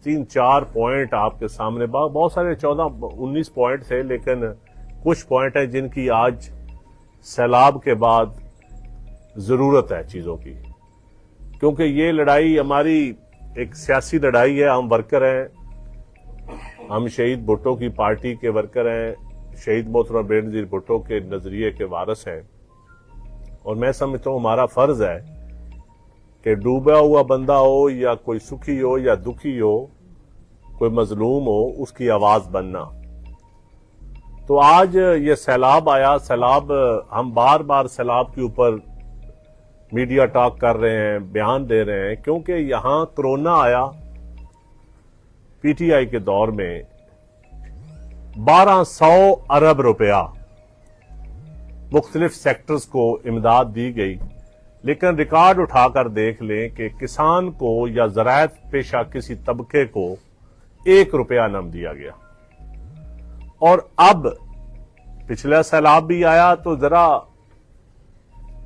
3-4 point آپ کے سامنے، بہت سارے 14-19 پوائنٹ تھے، لیکن کچھ پوائنٹ ہیں جن کی آج سیلاب کے بعد ضرورت ہے چیزوں کی، کیونکہ یہ لڑائی ہماری ایک سیاسی لڑائی ہے. ہم ورکر ہیں، ہم شہید بھٹو کی پارٹی کے ورکر ہیں، شہید محترم بینظیر بھٹو کے نظریے کے وارث ہیں، اور میں سمجھتا ہوں ہمارا فرض ہے کہ ڈوبا ہوا بندہ ہو یا کوئی سکھی ہو یا دکھی ہو، کوئی مظلوم ہو، اس کی آواز بننا. تو آج یہ سیلاب آیا، سیلاب ہم بار بار سیلاب کے اوپر میڈیا ٹاک کر رہے ہیں، بیان دے رہے ہیں، کیونکہ یہاں کرونا آیا پی ٹی آئی کے دور میں 1200 ارب روپیہ مختلف سیکٹرز کو امداد دی گئی، لیکن ریکارڈ اٹھا کر دیکھ لیں کہ کسان کو یا زراعت پیشہ کسی طبقے کو 1 روپیہ نہ دیا گیا. اور اب پچھلا سیلاب بھی آیا تو ذرا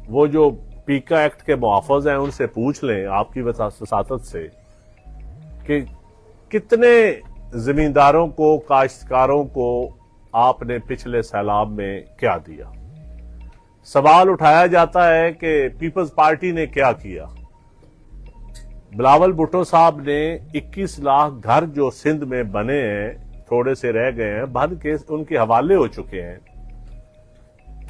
وہ جو پیکا ایکٹ کے محافظ ہیں ان سے پوچھ لیں آپ کی وساطت سے کہ کتنے زمینداروں کو، کاشتکاروں کو آپ نے پچھلے سیلاب میں کیا دیا. سوال اٹھایا جاتا ہے کہ پیپلز پارٹی نے کیا کیا. بلاول بھٹو صاحب نے 21 لاکھ گھر جو سندھ میں بنے ہیں، تھوڑے سے رہ گئے ہیں، بن کے ان کے حوالے ہو چکے ہیں.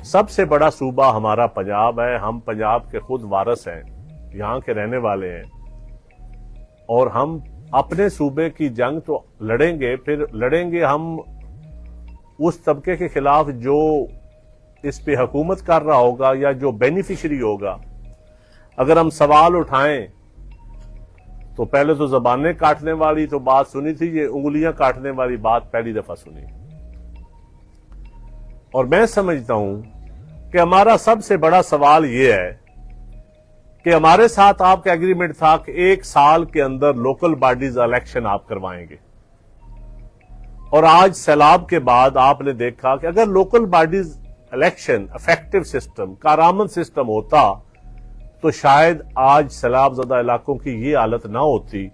سب سے بڑا صوبہ ہمارا پنجاب ہے، ہم پنجاب کے خود وارث ہیں، یہاں کے رہنے والے ہیں، اور ہم اپنے صوبے کی جنگ تو لڑیں گے. پھر لڑیں گے ہم اس طبقے کے خلاف جو اس پہ حکومت کر رہا ہوگا یا جو بینیفیشری ہوگا. اگر ہم سوال اٹھائیں تو پہلے تو زبانیں کاٹنے والی تو بات سنی تھی، یہ انگلیاں کاٹنے والی بات پہلی دفعہ سنی. اور میں سمجھتا ہوں کہ ہمارا سب سے بڑا سوال یہ ہے کہ ہمارے ساتھ آپ کا ایگریمنٹ تھا کہ 1 سال کے اندر لوکل باڈیز الیکشن آپ کروائیں گے، اور آج سیلاب کے بعد آپ نے دیکھا کہ اگر local bodies election effective system, کارآمد سسٹم ہوتا تو شاید آج سیلاب زدہ علاقوں کی یہ حالت نہ ہوتی.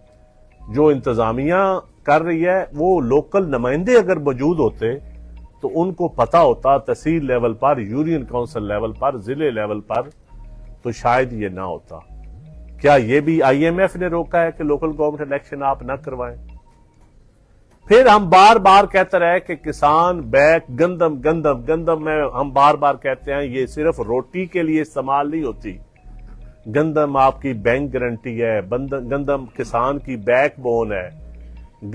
جو انتظامیہ کر رہی ہے وہ لوکل نمائندے اگر موجود ہوتے تو ان کو پتا ہوتا تحصیل لیول پر، یونین کونسل لیول پر، ضلع لیول پر، تو شاید یہ نہ ہوتا. کیا یہ بھی آئی ایم ایف نے روکا ہے کہ لوکل گورنمنٹ الیکشن آپ نہ کروائیں؟ پھر ہم بار بار کہتے رہے کہ کسان بیک گندم میں ہم بار بار کہتے ہیں یہ صرف روٹی کے لیے استعمال نہیں ہوتی. گندم آپ کی بینک گارنٹی ہے، گندم کسان کی بیک بون ہے،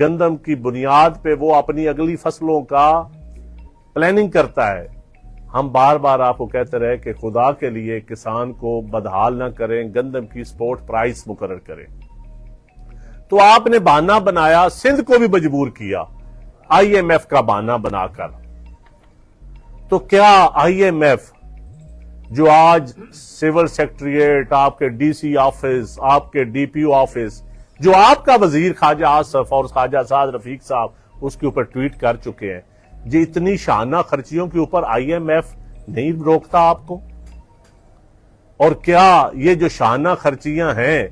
گندم کی بنیاد پہ وہ اپنی اگلی فصلوں کا پلاننگ کرتا ہے. ہم بار بار آپ کو کہتے رہے کہ خدا کے لیے کسان کو بدحال نہ کریں، گندم کی سپورٹ پرائس مقرر کریں. تو آپ نے بہانہ بنایا، سندھ کو بھی مجبور کیا آئی ایم ایف کا بہانہ بنا کر. تو کیا آئی ایم ایف جو آج سول سیکٹریٹ، آپ کے ڈی سی آفس، آپ کے ڈی پی او آفس، جو آپ کا وزیر خواجہ آصف اور خواجہ سعد رفیق صاحب اس کے اوپر ٹویٹ کر چکے ہیں، جی اتنی شانہ خرچیوں کے اوپر آئی ایم ایف نہیں روکتا آپ کو؟ اور کیا یہ جو شانہ خرچیاں ہیں،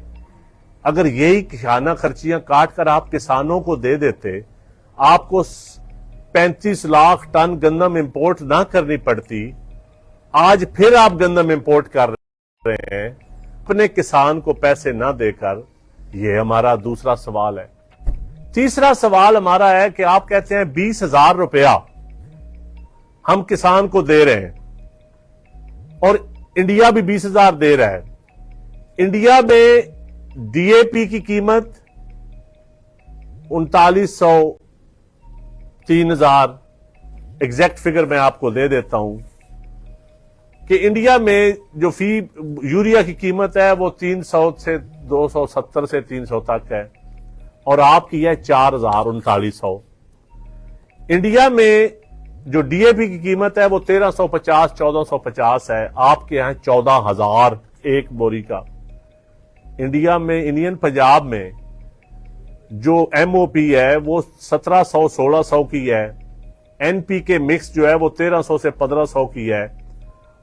اگر یہی شانہ خرچیاں کاٹ کر آپ کسانوں کو دے دیتے، آپ کو 35 لاکھ ٹن گندم امپورٹ نہ کرنی پڑتی، آج پھر آپ گندم امپورٹ کر رہے ہیں اپنے کسان کو پیسے نہ دے کر. یہ ہمارا دوسرا سوال ہے. تیسرا سوال ہمارا ہے کہ آپ کہتے ہیں 20,000 روپیہ ہم کسان کو دے رہے ہیں، اور انڈیا بھی 20,000 دے رہا ہے. انڈیا میں ڈی اے پی کی قیمت 3900، 3000، ایگزیکٹ فگر میں آپ کو دے دیتا ہوں کہ انڈیا میں جو فی یوریا کی قیمت ہے وہ 300 سے 270 سے 300 تک ہے، اور آپ کی ہے 4000، 3900. انڈیا میں جو ڈی اے پی کی قیمت ہے وہ 1350، 1450 ہے، آپ کے یہاں 14,000 ایک بوری کا. انڈیا میں انڈین پنجاب میں جو ایم او پی ہے وہ 1700، 1600 کی ہے. این پی کے مکس جو ہے وہ 1300 سے 1500 کی ہے،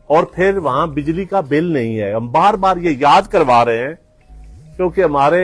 اور پھر وہاں بجلی کا بل نہیں ہے. ہم بار بار یہ یاد کروا رہے ہیں کیونکہ ہمارے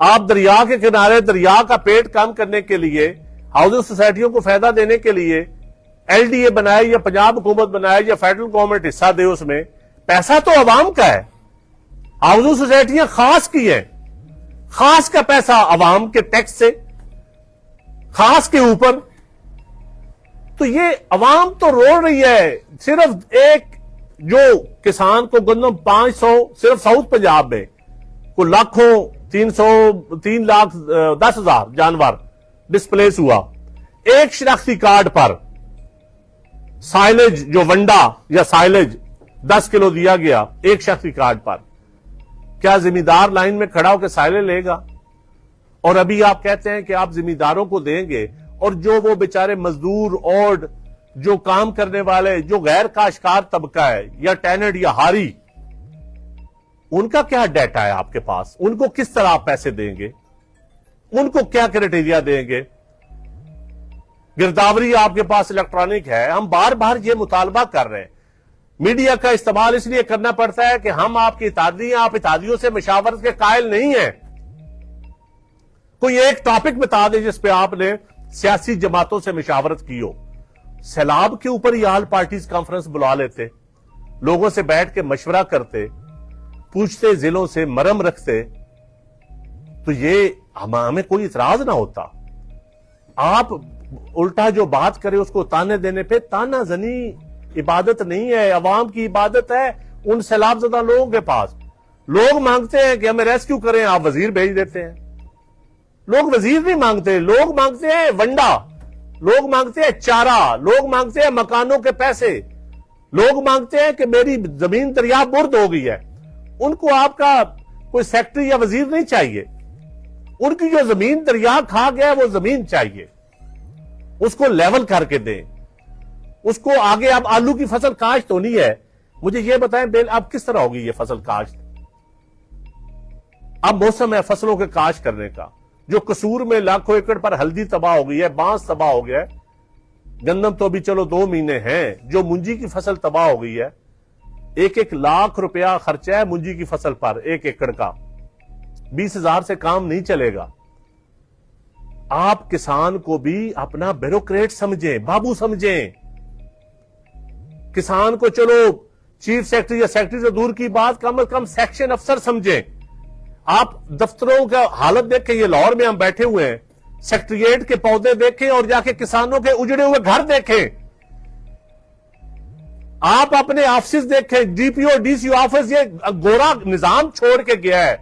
آپ دریا کے کنارے دریا کا پیٹ کام کرنے کے لیے ہاؤسنگ سوسائٹیوں کو فائدہ دینے کے لیے ایل ڈی اے بنائے یا پنجاب حکومت بنائے یا فیڈرل گورنمنٹ حصہ دے، اس میں پیسہ تو عوام کا ہے. ہاؤسنگ سوسائٹیاں خاص کی ہیں، خاص کا پیسہ عوام کے ٹیکس سے، خاص کے اوپر. تو یہ عوام تو رو رہی ہے. صرف ایک جو کسان کو گندم 500 صرف ساؤتھ پنجاب میں کو لاکھوں 3,10,000 جانور ڈسپلیس ہوا، ایک شناختی کارڈ پر سائلج جو ونڈا یا سائلج 10 کلو دیا گیا ایک شناختی کارڈ پر. کیا زمیندار لائن میں کھڑا ہو کے سائلج لے گا؟ اور ابھی آپ کہتے ہیں کہ آپ زمینداروں کو دیں گے، اور جو وہ بیچارے مزدور اور جو کام کرنے والے جو غیر کاشتکار طبقہ ہے یا ٹیننٹ یا ہاری، ان کا کیا ڈیٹا ہے آپ کے پاس؟ ان کو کس طرح آپ پیسے دیں گے؟ ان کو کیا کرائٹیریا دیں گے؟ گرداوری آپ کے پاس الیکٹرانک ہے. ہم بار بار یہ مطالبہ کر رہے ہیں. میڈیا کا استعمال اس لیے کرنا پڑتا ہے کہ ہم آپ کی اتحادی ہیں، آپ اتحادیوں سے مشاورت کے قائل نہیں ہیں. کوئی ایک ٹاپک بتا دیں جس پہ آپ نے سیاسی جماعتوں سے مشاورت کی ہو. سیلاب کے اوپر ہی آل پارٹیز کانفرنس بلا لیتے، لوگوں سے بیٹھ کے مشورہ کرتے، پوچھتے، ضلعوں سے مرم رکھتے، تو یہ ہمیں کوئی اعتراض نہ ہوتا. آپ الٹا جو بات کرے اس کو تانے دینے پہ، تانا زنی عبادت نہیں ہے، عوام کی عبادت ہے ان سیلاب زدہ لوگوں کے پاس. لوگ مانگتے ہیں کہ ہمیں ریسکیو کریں، آپ وزیر بھیج دیتے ہیں. لوگ وزیر نہیں مانگتے، لوگ مانگتے ہیں ونڈا، لوگ مانگتے ہیں چارہ، لوگ مانگتے ہیں مکانوں کے پیسے، لوگ مانگتے ہیں کہ میری زمین دریا برد ہو گئی ہے. ان کو آپ کا کوئی سیکٹری یا وزیر نہیں چاہیے. ان کی جو زمین دریا کھا گیا وہ زمین چاہیے، اس کو لیول کر کے دیں. اس کو آگے اب آلو کی فصل کاشت ہونی ہے. مجھے یہ بتائیں اب کس طرح ہوگی یہ فصل کاشت؟ اب موسم ہے فصلوں کے کاشت کرنے کا. جو قصور میں لاکھوں ایکڑ پر ہلدی تباہ ہو گئی ہے، بانس تباہ ہو گیا ہے، گندم تو ابھی چلو 2 مہینے ہیں. جو منجی کی فصل تباہ ہو گئی ہے، 1 لاکھ روپیہ خرچہ ہے منجی کی فصل پر 1 ایکڑ کا. 20,000 سے کام نہیں چلے گا. آپ کسان کو بھی اپنا بیوروکریٹ سمجھیں، بابو سمجھیں. کسان کو چلو چیف سیکرٹری یا سیکرٹری سے دور کی بات، کم از کم سیکشن افسر سمجھیں. آپ دفتروں کا حالت دیکھیں، یہ لاہور میں ہم بیٹھے ہوئے ہیں، سیکٹریٹ کے پودے دیکھیں اور جا کے کسانوں کے اجڑے ہوئے گھر دیکھیں. آپ اپنے آفسز دیکھیں، D P O D C O office یہ گورا نظام چھوڑ کے گیا ہے.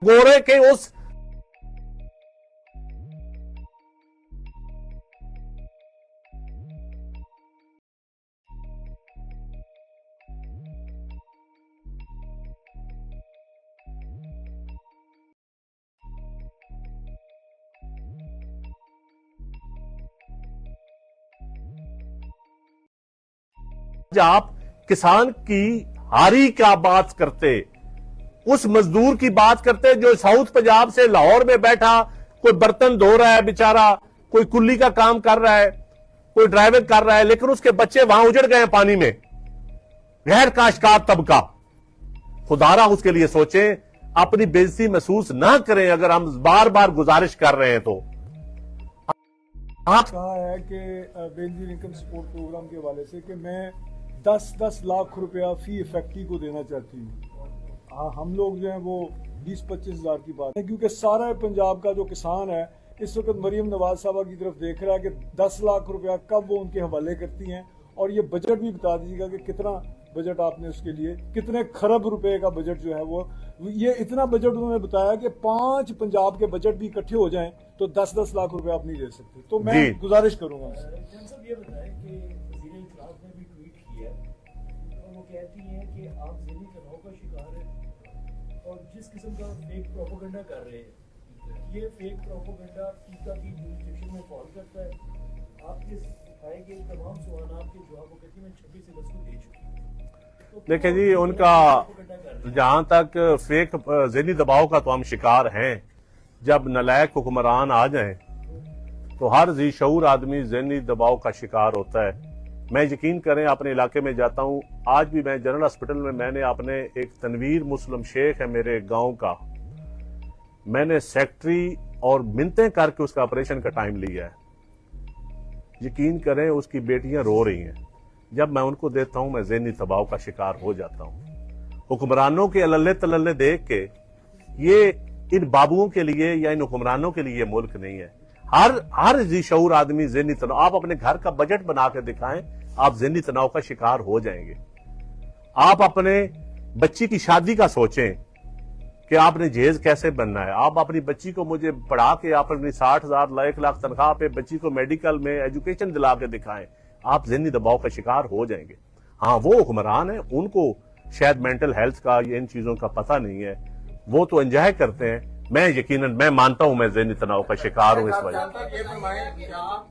گورے کے اس آپ کسان کی ہاری کیا بات کرتے, اس مزدور کی بات کرتے جو ساؤتھ پنجاب سے لاہور میں بیٹھا کوئی برتن دھو رہا ہے بیچارہ, کوئی کلی کا کام کر رہا ہے, کوئی ڈرائیونگ کر رہا ہے, لیکن اس کے بچے وہاں اجڑ گئے ہیں پانی میں, غیر کاشتکار طبقہ. خدارا اس کے لیے سوچیں, اپنی بے عزتی محسوس نہ کریں اگر ہم بار بار گزارش کر رہے ہیں تو. آپ کہا ہے کہ بینظیر انکم سپورٹ پروگرام کے حوالے سے کہ میں 10 لاکھ روپیہ فی افیکٹی کو دینا چاہتی ہوں. ہم لوگ جو ہیں وہ 20-25 ہزار کی بات ہے, کیونکہ سارا پنجاب کا جو کسان ہے اس وقت مریم نواز صاحبہ کی طرف دیکھ رہا ہے کہ 10 لاکھ روپیہ کب وہ ان کے حوالے کرتی ہیں. اور یہ بجٹ بھی بتا دیجیے گا کہ کتنا بجٹ آپ نے اس کے لیے, کتنے خرب روپے کا بجٹ جو ہے وہ, یہ اتنا بجٹ انہوں نے بتایا کہ 5 پنجاب کے بجٹ بھی اکٹھے ہو جائیں تو 10 لاکھ روپے آپ نہیں دے سکتے. تو میں گزارش کروں گا صاحب یہ بتائیں کہ وزیر اطلاع نے بھی ٹویٹ کیا ہے اور وہ کہتی ہیں کہ آپ ذہنی تناؤ کا شکار ہیں اور جس قسم کا فیک پروپیگنڈا کر رہے ہیں, یہ فیک پروپیگنڈا ٹیکا کی جورسڈکشن میں فال کرتا ہے. آپ کے آئے گئے تمام سوالات کے جواب وہ کہتی ہیں میں 26 اگست کو دے چکی ہوں. دیکھیں جی, ان کا جہاں تک فیک ذہنی دباؤ کا تو ہم شکار ہیں. جب نالائق حکمران آ جائیں تو ہر ذی شعور آدمی ذہنی دباؤ کا شکار ہوتا ہے. میں یقین کریں اپنے علاقے میں جاتا ہوں, آج بھی میں جنرل ہاسپٹل میں نے اپنے ایک تنویر مسلم شیخ ہے میرے گاؤں کا, میں نے سیکٹری اور منتیں کر کے اس کا آپریشن کا ٹائم لیا ہے. یقین کریں اس کی بیٹیاں رو رہی ہیں. جب میں ان کو دیتا ہوں میں ذہنی دباؤ کا شکار ہو جاتا ہوں. حکمرانوں کے اللے تللے دیکھ کے, یہ ان بابوؤں کے لیے یا ان حکمرانوں کے لیے یہ ملک نہیں ہے. ہر ذی شعور آدمی ذہنی تناؤ, آپ اپنے گھر کا بجٹ بنا کے دکھائیں, آپ ذہنی تناؤ کا شکار ہو جائیں گے. آپ اپنے بچی کی شادی کا سوچیں کہ آپ نے جہیز کیسے بننا ہے. آپ اپنی بچی کو مجھے پڑھا کے آپ اپنی 60,000 1 لاکھ تنخواہ پہ بچی کو میڈیکل میں ایجوکیشن دلا کے دکھائیں, آپ ذہنی دباؤ کا شکار ہو جائیں گے. ہاں وہ حکمران ہیں, ان کو شاید مینٹل ہیلتھ کا یا ان چیزوں کا پتہ نہیں ہے, وہ تو انجوائے کرتے ہیں. میں یقیناً میں مانتا ہوں میں ذہنی تناؤ کا شکار ہوں اس وجہ. آپ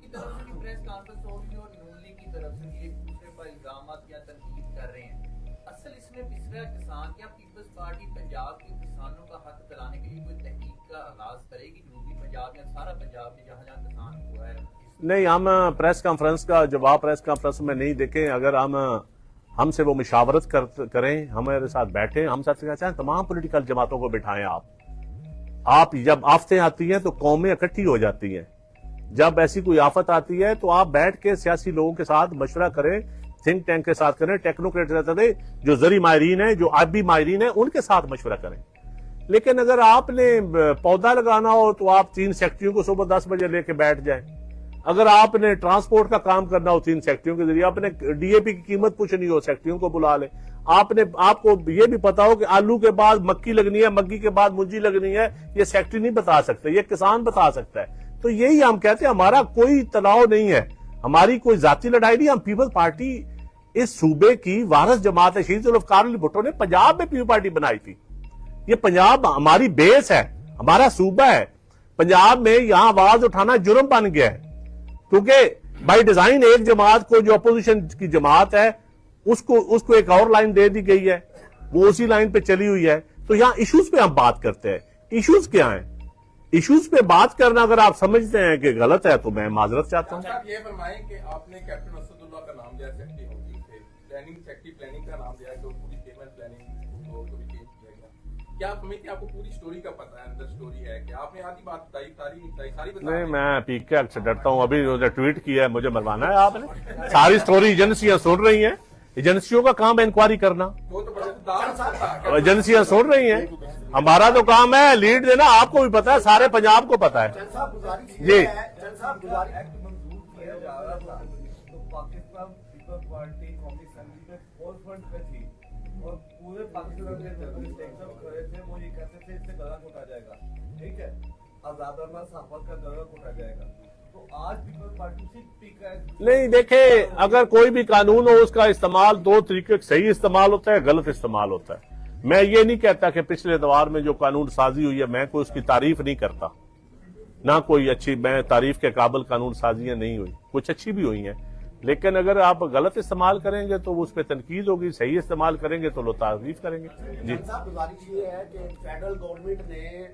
کی طرف سے پریس کانفرنس ہوگی اور نون لیگ کی طرف سے ایک دوسرے پر الزامات یا تنقید کر رہے ہیں. اصل اس میں پچھڑا کسان کیا پیپلز پارٹی پنجاب کے کسانوں کا حق دلانے کے لیے کوئی تحقیق کا آغاز کرے گی جنوبی پنجاب میں, سارا پنجاب میں جہاں جہاں کسان ہوا ہے؟ نہیں, ہم پریس کانفرنس کا جواب پریس کانفرنس میں نہیں دیکھیں. اگر ہم سے وہ مشاورت کریں, ہمارے ساتھ بیٹھیں, ہم ساتھ کہتے ہیں تمام پولیٹیکل جماعتوں کو بٹھائیں. آپ جب آفتیں آتی ہیں تو قومیں اکٹھی ہو جاتی ہیں. جب ایسی کوئی آفت آتی ہے تو آپ بیٹھ کے سیاسی لوگوں کے ساتھ مشورہ کریں, تھنک ٹینک کے ساتھ کریں, ٹیکنوکریٹ جو زرعی ماہرین ہیں, جو آبی ماہرین ہیں, ان کے ساتھ مشورہ کریں. لیکن اگر آپ نے پودا لگانا ہو تو آپ 3 سیکٹریوں کو صبح 10 بجے لے کے بیٹھ جائیں. اگر آپ نے ٹرانسپورٹ کا کام کرنا ہو 3 سیکٹریوں کے ذریعے, آپ نے ڈی اے پی کی قیمت پوچھنی ہو سیکٹریوں کو بلا لیں. آپ کو یہ بھی پتا ہو کہ آلو کے بعد مکی لگنی ہے, مکی کے بعد منجی لگنی ہے, یہ سیکٹری نہیں بتا سکتے, یہ کسان بتا سکتا ہے. تو یہی ہم کہتے ہیں, ہمارا کوئی تناؤ نہیں ہے, ہماری کوئی ذاتی لڑائی نہیں. ہم پیپل پارٹی اس صوبے کی وارث جماعت ہے. شہید ذوالفقار علی بھٹو نے پنجاب میں پیپل پارٹی بنائی تھی. یہ پنجاب ہماری بیس ہے, ہمارا صوبہ ہے. پنجاب میں یہاں آواز اٹھانا جرم بن گیا ہے, کیونکہ بائی ڈیزائن ایک جماعت کو جو اپوزیشن کی جماعت ہے اس کو ایک اور لائن دے دی گئی ہے, وہ اسی لائن پہ چلی ہوئی ہے. تو یہاں ایشوز پہ ہم بات کرتے ہیں. ایشوز کیا ہیں؟ ایشوز پہ بات کرنا اگر آپ سمجھتے ہیں کہ غلط ہے تو میں معذرت چاہتا ہوں. آپ یہ فرمائیں کہ آپ نے کیپٹن اسد اللہ کا نام لیا سیکٹری ہوگی سے, سیکٹری پلاننگ کا نام لیا, جو پوری پیمنٹ پلاننگ کو بھی چینج کیا گیا. کیا آپ ہمیں آپ کو پوری سٹوری کا پتہ ہے, اندر سٹوری ہے کہ آپ نے آدھی بات بتائی ساری بتا؟ نہیں, میں پی کے سے ڈرتا ہوں. ابھی ٹویٹ کیا ہے, مجھے مروانا ہے آپ نے. ساری سٹوری ایجنسیاں سن رہی ہیں, ایجنسیوں کا کام ہے انکوائری کرنا, ایجنسیاں سن رہی ہیں. ہمارا تو کام ہے لیڈ دینا. آپ کو بھی پتا ہے, سارے پنجاب کو پتا ہے. جی پاکستان پیپلز پارٹی قومی اسمبلی میں فور فرنٹ پہ تھی اور پورے پاکستان کے جرنلسٹ کھڑے تھے, وہ یہ کہتے تھے اس سے گلا گھوٹا جائے گا, ٹھیک ہے, آزادانہ صحافت کا گلا گھوٹا جائے گا. تو آج پیپلز پارٹی سے ٹھیک ہے. نہیں دیکھیں, اگر کوئی بھی قانون ہو اس کا استعمال 2 طریقے, صحیح استعمال ہوتا ہے, غلط استعمال ہوتا ہے. میں یہ نہیں کہتا کہ پچھلے ادوار میں جو قانون سازی ہوئی ہے میں کوئی اس کی تعریف نہیں کرتا, نہ کوئی اچھی, میں تعریف کے قابل قانون سازیاں نہیں ہوئی, کچھ اچھی بھی ہوئی ہیں. لیکن اگر آپ غلط استعمال کریں گے تو اس پہ تنقید ہوگی, صحیح استعمال کریں گے تو لوگ تعریف کریں گے. جی صاحب گزارش یہ ہے کہ فیڈرل گورنمنٹ نے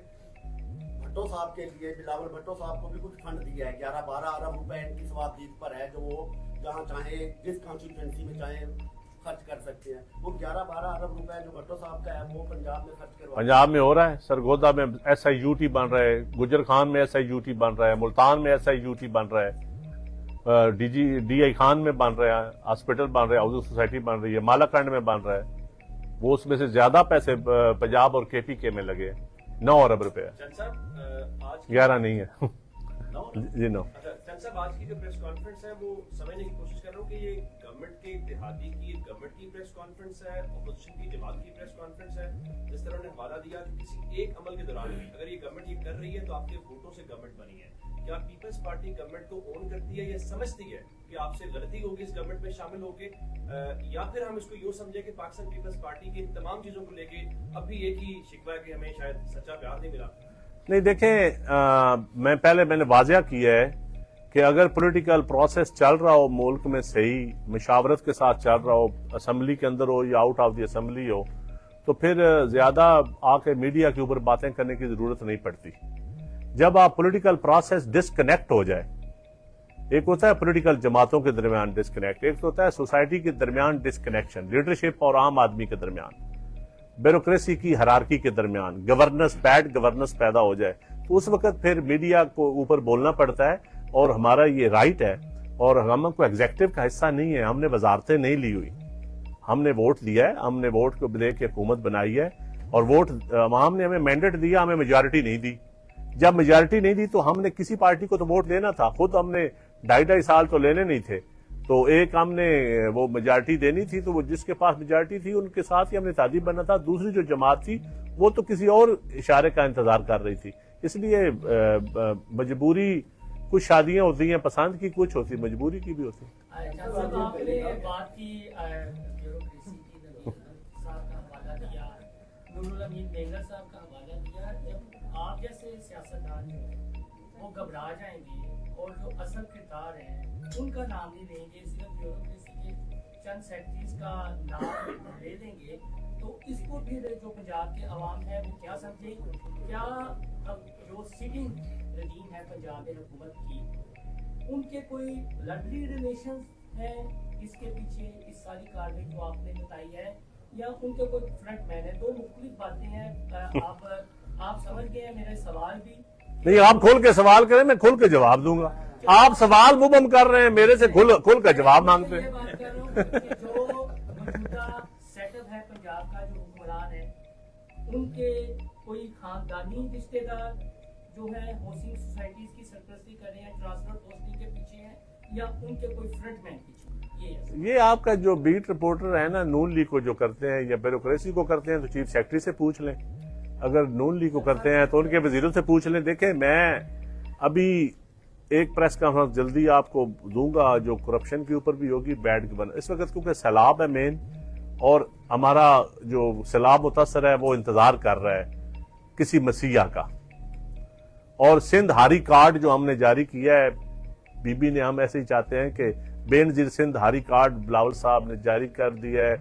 بھٹو صاحب کے لیے, بلاول بھٹو صاحب کو بھی کچھ فنڈ دیا ہے, 11-12 ارب روپے ان کی ثوابدید پر ہے, جو وہ جہاں چاہیں جس کانسٹیٹوئنسی میں چاہیں خرچ کر سکتے ہیں. وہ 11-12 ارب روپے جو بھٹو صاحب کا ہے وہ پنجاب میں خرچ کروا, پنجاب میں ہو رہا ہے, سرگودا میں SIUT بن رہا ہے, گجر خان میں SIUT بن رہا ہے, ملتان میں SIUT بن رہا ہے, DI خان میں بن رہا ہے, ہاسپٹل بن رہا ہے, ہاؤسنگ سوسائٹی بن رہی ہے, مالاکنڈ میں بن رہا ہے. وہ اس میں سے زیادہ پیسے پنجاب اور KPK میں لگے, 9 ارب روپے. چند صاحب آج 11 نہیں ہے. جی 9. چند صاحب آج کی جو پریس کانفرنس ہے وہ سمجھنے کی کوشش کر رہا ہوں کہ یہ گورنمنٹ کے اتحادی کی گورنمنٹ کی پریس کانفرنس ہے, اپوزیشن کی جماعت کی پریس کانفرنس ہے. جس طرح نے حوالہ دیا کہ کسی ایک عمل کے دوران اگر یہ گورنمنٹ یہ کر رہی ہے تو آپ کے ووٹوں سے گورنمنٹ بنی ہے, کیا پیپلز پارٹی گورنمنٹ کو اون کرتی ہے یا سمجھتی ہے کہ آپ سے غلطی ہوگی اس گورنمنٹ میں شامل ہو کے, یا پھر ہم اس کو یوں سمجھیں کہ پاکستان پیپلز پارٹی کی تمام چیزوں کو لے کے اب بھی ایک ہی شکوہ ہے کہ ہمیں شاید سچا پیار نہیں ملا؟ نہیں دیکھیں, میں نے واضح کیا ہے کہ اگر پولیٹیکل پروسیس چل رہا ہو ملک میں صحیح مشاورت کے ساتھ چل رہا ہو, اسمبلی کے اندر ہو یا آؤٹ آف دی اسمبلی ہو, تو پھر زیادہ آ کے میڈیا کے اوپر باتیں کرنے کی ضرورت نہیں پڑتی. جب آپ پولیٹیکل پروسیس ڈسکنیکٹ ہو جائے, ایک ہوتا ہے پولیٹیکل جماعتوں کے درمیان ڈسکنیکٹ, ایک ہوتا ہے سوسائٹی کے درمیان ڈسکنیکشن, لیڈرشپ اور عام آدمی کے درمیان, بیوروکریسی کی ہرارکی کے درمیان بیڈ گورننس پیدا ہو جائے, تو اس وقت پھر میڈیا کو اوپر بولنا پڑتا ہے. اور ہمارا یہ رائٹ ہے, اور ہم کو ایگزیکٹو کا حصہ نہیں ہے, ہم نے وزارتیں نہیں لی ہوئی, ہم نے ووٹ لیا ہے, ہم نے ووٹ کو دے کے حکومت بنائی ہے, اور ووٹ عوام نے ہمیں مینڈیٹ دیا, ہمیں میجارٹی نہیں دی. جب میجارٹی نہیں دی تو ہم نے کسی پارٹی کو تو ووٹ دینا تھا, خود ہم نے 2.5 سال تو لینے نہیں تھے, تو ایک ہم نے وہ میجارٹی دینی تھی, تو وہ جس کے پاس میجارٹی تھی ان کے ساتھ ہی ہم نے تعدیب بننا تھا. دوسری جو جماعت تھی وہ تو کسی اور اشارے کا انتظار کر رہی تھی. اس لیے مجبوری, کچھ شادیاں ہوتی ہیں پسند کی, کچھ ہوتی مجبوری کی بھی ہوتی. آپ نے بات کی بیوروکریسی کی, نوین صاحب کا حوالہ دیا, نور الامین بینگر صاحب کا حوالہ دیا. جب آپ جیسے سیاستدان جو ہیں وہ گھبرا جائیں گے اور جو اصل کردار ہیں ان کا نام نہیں لیں گے, صرف بیوروکریسی کے چند سیکٹریز کا نام لے دیں گے, تو اس کو پھر جو پنجاب کے عوام ہے وہ کیا سمجھیں؟ کیا جو سٹنگ رجیم ہے پنجاب میں حکومت کی, ان کے کوئی بلڈلی ریلیشنز ہیں اس کے پیچھے اس ساری کارروائی جو آپ نے بتائی ہے, یا ان کے کوئی فرنٹ مین ہے؟ دو مختلف باتیں ہیں. آپ سمجھ گئے ہیں میرے سوال بھی؟ نہیں, آپ کھول کے سوال کریں, میں کھول کے جواب دوں گا. آپ سوال مبہم کر رہے ہیں, میرے سے کھل کا جواب مانگتے ہیں. میں بات کر رہا ہوں کہ جو موجودہ سیٹ اپ ہے پنجاب کا, جو حکمران ہے, ان کے کوئی خاندانی رشتے دار جو ہے ہاؤسنگ سوسائٹیز کی سرپرستی کر رہے ہیں, ٹرانسفر پوسٹنگ کے پیچھے ہیں, یا ان کے کوئی فرنٹ مین پیچھے؟ یہ آپ کا جو بیٹ رپورٹر ہے نا, نون لیگ کو جو کرتے ہیں یا بیوروکریسی کو کرتے ہیں تو چیف سیکرٹری سے پوچھ لیں, اگر نون لیگ کو کرتے ہیں تو ان کے وزیروں سے پوچھ لیں. دیکھیں, میں ابھی ایک پریس کانفرنس جلدی آپ کو دوں گا جو کرپشن کے اوپر بھی ہوگی, بیڈ گورننس. اس وقت کیونکہ سیلاب ہے مین, اور ہمارا جو سیلاب متاثر ہے وہ انتظار کر رہا ہے کسی مسیحا کا, اور سندھ ہاری کارڈ جو ہم نے جاری کیا ہے, بی بی نے, ہم ایسے ہی چاہتے ہیں کہ بے نظیر سندھ ہاری کارڈ بلاول صاحب نے جاری کر دیا ہے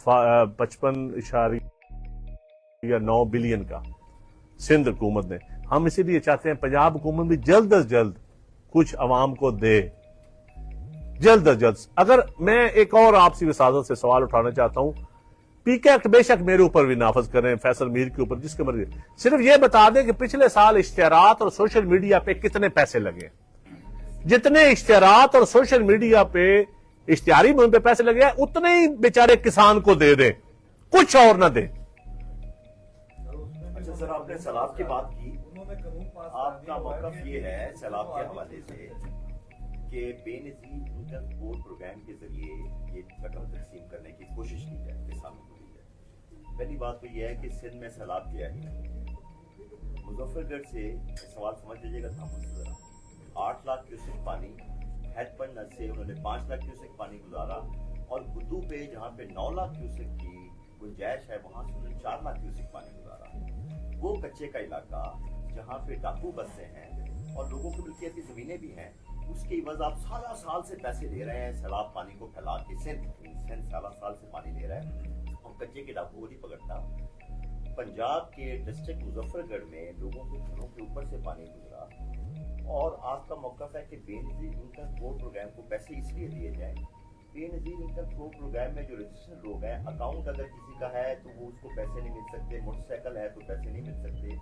55.9 بلین کا سندھ حکومت نے. ہم اسی لیے چاہتے ہیں پنجاب حکومت بھی جلد از جلد کچھ عوام کو دے, جلد از جلد. اگر میں ایک اور آپ سی وسادت سے سوال اٹھانا چاہتا ہوں, پی کے ایکٹ بے شک میرے اوپر بھی نافذ کریں, فیصل میر کے اوپر, جس کے مرضی, صرف یہ بتا دیں کہ پچھلے سال اشتہارات اور سوشل میڈیا پہ کتنے پیسے لگے. جتنے اشتہارات اور سوشل میڈیا پہ اشتہاری مہم پہ پیسے لگے ہیں اتنے ہی بیچارے کسان کو دے دیں, کچھ اور نہ دیں. اچھا سر, آپ نے سیلاب کی بات کی, آپ کا موقف یہ ہے سیلاب کے حوالے سے کہ بے نظیر نوٹن سپورٹ پروگرام کے ذریعے یہ رقم تقسیم کرنے کی کوشش کی جائے, کسانوں کو دی جائے. پہلی بات تو یہ ہے کہ سندھ میں سیلاب کیا ہی نہیں. مظفر گڑھ سے سوال سمجھ لیجیے گا تھا مجھ سے ذرا, 8 لاکھ کیوسک پانی, ہیڈ پنڈ سے انہوں نے 5 لاکھ کیوسک پانی گزارا, اور گدو پہ جہاں پہ 9 لاکھ کیوسک کی گنجائش ہے وہاں سے انہوں نے 4 لاکھ کیوسک پانی گزارا. وہ کچے کا علاقہ جہاں پہ ڈاکو بستے ہیں اور لوگوں کی ملکیت کی زمینیں بھی ہیں, اس کے عوض آپ سالہ سال سے پیسے دے رہے ہیں سیلاب پانی کو پھیلا کے. سندھ سالہ سال سے پانی دے رہا ہے اور کچے کے ڈاکو کو نہیں پکڑتا. پنجاب کے ڈسٹرکٹ مظفر گڑھ میں لوگوں کے گھروں کے اوپر سے پانی گزرا اور آپ کا موقف ہے کہ بے نظیر انکم سپورٹ پروگرام کو پیسے اس لیے دیے جائیں. بے نظیر انکم سپورٹ پروگرام میں جو رجسٹرڈ لوگ ہیں, اکاؤنٹ اگر کسی کا ہے تو وہ اس کو پیسے نہیں مل سکتے, موٹر سائیکل ہے تو پیسے نہیں مل سکتے,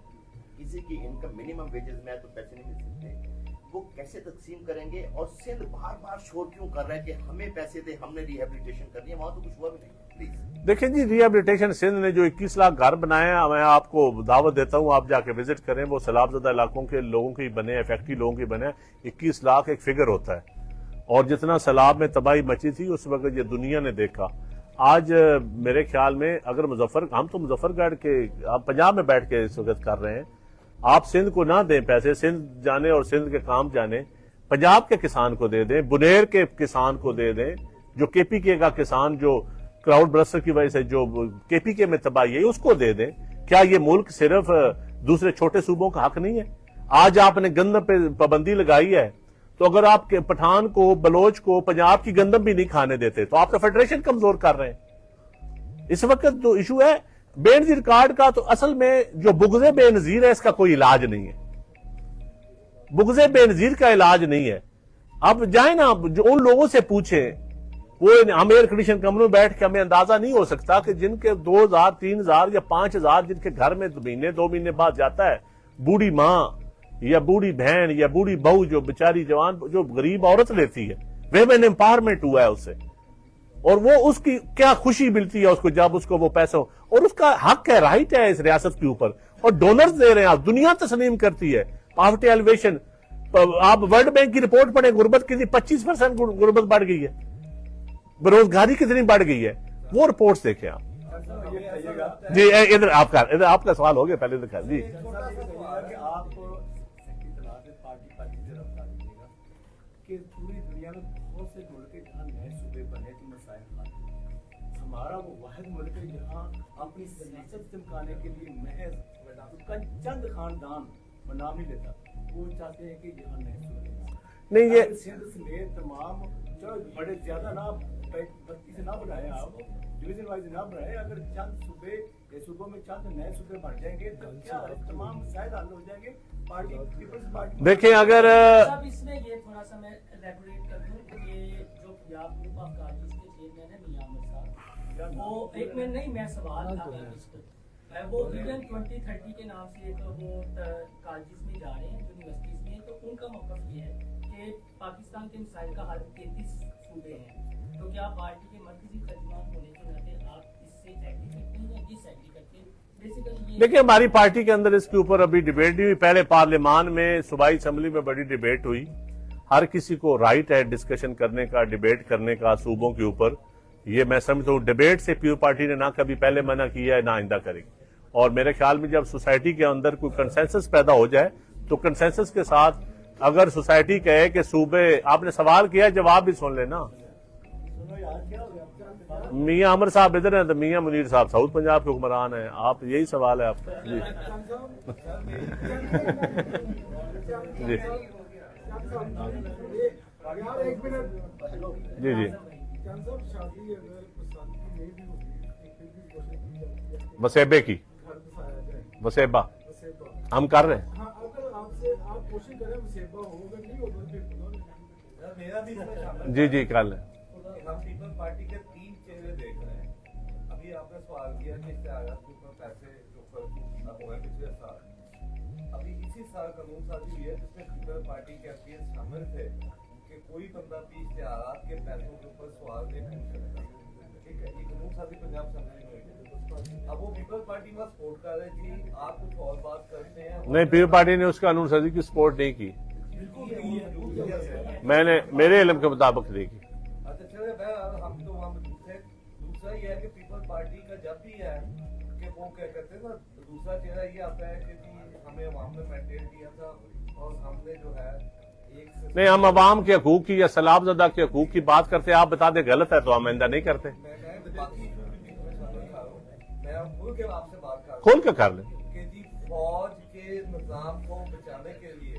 کسی کی انکم منیمم ویجز میں ہے تو پیسے نہیں مل سکتے, وہ کیسے تقسیم کریں گے؟ اور سندھ بار بار شور کیوں کر رہا ہے کہ ہمیں پیسے دے, ہم نے ریہیبلیٹیشن کرنی ہے؟ وہاں تو کچھ ہوا بھی نہیں. پلیز دیکھیں جی, ریہیبلیٹیشن سندھ نے جو 21 لاکھ گھر بنائے ہیں, میں آپ کو دعوت دیتا ہوں آپ جا کے وزٹ کریں. وہ سیلاب زدہ علاقوں کے لوگوں کے بنے ہیں, فیکٹری لوگوں کے بنے ہیں. 21 لاکھ ایک فگر ہوتا ہے, اور جتنا سیلاب میں تباہی مچی تھی اس وقت یہ دنیا نے دیکھا. آج میرے خیال میں اگر ہم تو مظفر گڑھ کے, آپ پنجاب میں بیٹھ کے اس وقت کر رہے ہیں, آپ سندھ کو نہ دیں پیسے, سندھ جانے اور سندھ کے کام جانے, پنجاب کے کسان کو دے دیں, بنیر کے کسان کو دے دیں, جو کے پی کے کا کسان جو کراؤڈ برسٹر کی وجہ سے جو کے پی کے میں تباہی ہے اس کو دے دیں. کیا یہ ملک صرف دوسرے چھوٹے صوبوں کا حق نہیں ہے؟ آج آپ نے گندم پہ پابندی لگائی ہے, تو اگر آپ کے پٹھان کو, بلوچ کو پنجاب کی گندم بھی نہیں کھانے دیتے تو آپ تو فیڈریشن کمزور کر رہے ہیں. اس وقت جو ایشو ہے بے نظیر کارڈ کا, تو اصل میں جو بغض بے نظیر ہے اس کا کوئی علاج نہیں ہے. بغض بے نظیر کا علاج نہیں ہے. اب جائیں نا, جو ان لوگوں سے پوچھیں, وہ ہم ایئر کنڈیشن کمروں میں بیٹھ کے ہمیں اندازہ نہیں ہو سکتا کہ جن کے 2000 3000 یا 5000 جن کے گھر میں مہینے 2 مہینے بعد جاتا ہے, بوڑھی ماں یا بوڑھی بہن یا بوڑھی بہو جو بیچاری جوان جو غریب عورت لیتی ہے, ویمن امپاورمنٹ ہوا ہے اس سے, اور وہ اس کی کیا خوشی ملتی ہے اس کو جب اس کو وہ پیسہ, اور اس کا حق ہے, رائٹ ہے اس ریاست کے اوپر, اور ڈونرز دے رہے ہیں. آپ دنیا تسلیم کرتی ہے پاورٹی ایلیویشن. آپ ورلڈ بینک کی رپورٹ پڑھیں, غربت کتنی 25% غربت بڑھ گئی ہے, بے-روزگاری کتنی بڑھ گئی ہے, وہ رپورٹس دیکھیں آپ. جی ادھر آپ کا سوال ہو گیا, پہلے دکھا جی. کہ پوری دنیا میں بہت سے ملک ہیں جہاں نئے صوبے بنے تو مسائل حل ہیں. ہمارا وہ واحد ملک ہے جہاں اپنی سیاست چمکانے کے لیے محض چند خاندان بنا بھی لیتا, وہ چاہتے ہیں کہ یہاں نئے صوبے نہیں, یہ سندھ سمیت تمام بڑے زیادہ نہ بستی سے نہ بنائے, آپ ڈویژن وائز نہ بنائے. اگر چند صوبے یا صوبوں میں چند نئے صوبے بن جائیں گے تو کیا تمام مسائل حل ہو جائیں گے. دیکھیں اگر اس میں یہ تھوڑا سا میں ایلیبوریٹ کر دوں کہ جو پنجاب گروپ آف کالجز کے چیئرمین ہیں میاں عامر صاحب, وہ ایک میں نہیں, میں سوال تھا وہ ویژن 2030 کے نام سے ایک وہ کالجز میں جا رہے ہیں, یونیورسٹیز میں, تو ان کا موقف یہ ہے کہ پاکستان کے مسائل کا حل 33 صوبے ہیں. تو کیا پارٹی کے مرکزی ترجمان ہونے کے ناطے آپ اس سے ایگری کرتے ہیں یا ڈس ایگری کرتے ہیں؟ دیکھیں ہماری پارٹی کے اندر اس کے اوپر ابھی ڈیبیٹ نہیں ہوئی. پہلے پارلیمان میں صوبائی اسمبلی میں بڑی ڈیبیٹ ہوئی. ہر کسی کو رائٹ ہے ڈسکشن کرنے کا, ڈیبیٹ کرنے کا صوبوں کے اوپر. یہ میں سمجھتا ہوں ڈیبیٹ سے پیو پارٹی نے نہ کبھی پہلے منع کیا ہے نہ آئندہ کرے گی. اور میرے خیال میں جب سوسائٹی کے اندر کوئی کنسنسس پیدا ہو جائے تو کنسنسس کے ساتھ اگر سوسائٹی کہے کہ صوبے, آپ نے سوال کیا جواب بھی سن لینا. میاں عامر صاحب ادھر ہیں تو میاں منیر صاحب ساؤتھ پنجاب کے حکمران ہیں. آپ یہی سوال ہے آپ کا. جی جی جی وسیبے کی وسیبہ ہم کر رہے ہیں. جی جی کر لیں. ہم پیپل پارٹی کے 3 چہرے دیکھ رہے ہیں. ابھی آپ نے سوال کیا کہ اشتہارات کے اوپر پیسے جو خرچ ہوئے پچھلے سال, ابھی اسی سال قانون سازی ہوئی ہے جس میں پیپل پارٹی کے اپیل شامل تھے کہ کوئی بندہ بھی اشتہارات کے پیسوں کے اوپر سوال نہیں پوچھ سکتا. ٹھیک ہے, یہ قانون سازی پنجاب اسمبلی میں ہوئی. اب وہ پیپل پارٹی میں سپورٹ کر رہے تھے, آپ کچھ اور بات کرتے ہیں. نہیں, پیپل پارٹی نے اس قانون سازی کی سپورٹ نہیں کی. میں نے میرے علم کے مطابق نہیں کی. ہم تو وہاں دوسرا یہ ہے کہ پیپل پارٹی کا جب بھی ہے کہ وہ کیا کرتے ہیں نا, دوسرا چہرہ یہ آتا ہے کہ ہمیں عوام نے مینڈیٹ دیا تھا اور ہم نے جو ہے نہیں, ہم عوام کے حقوق کی یا سیلاب زدہ کے حقوق کی بات کرتے ہیں. آپ بتا دیں غلط ہے تو ہم آئندہ نہیں کرتے. کھول کے کر لیں کہ جی فوج کے نظام کو بچانے کے لیے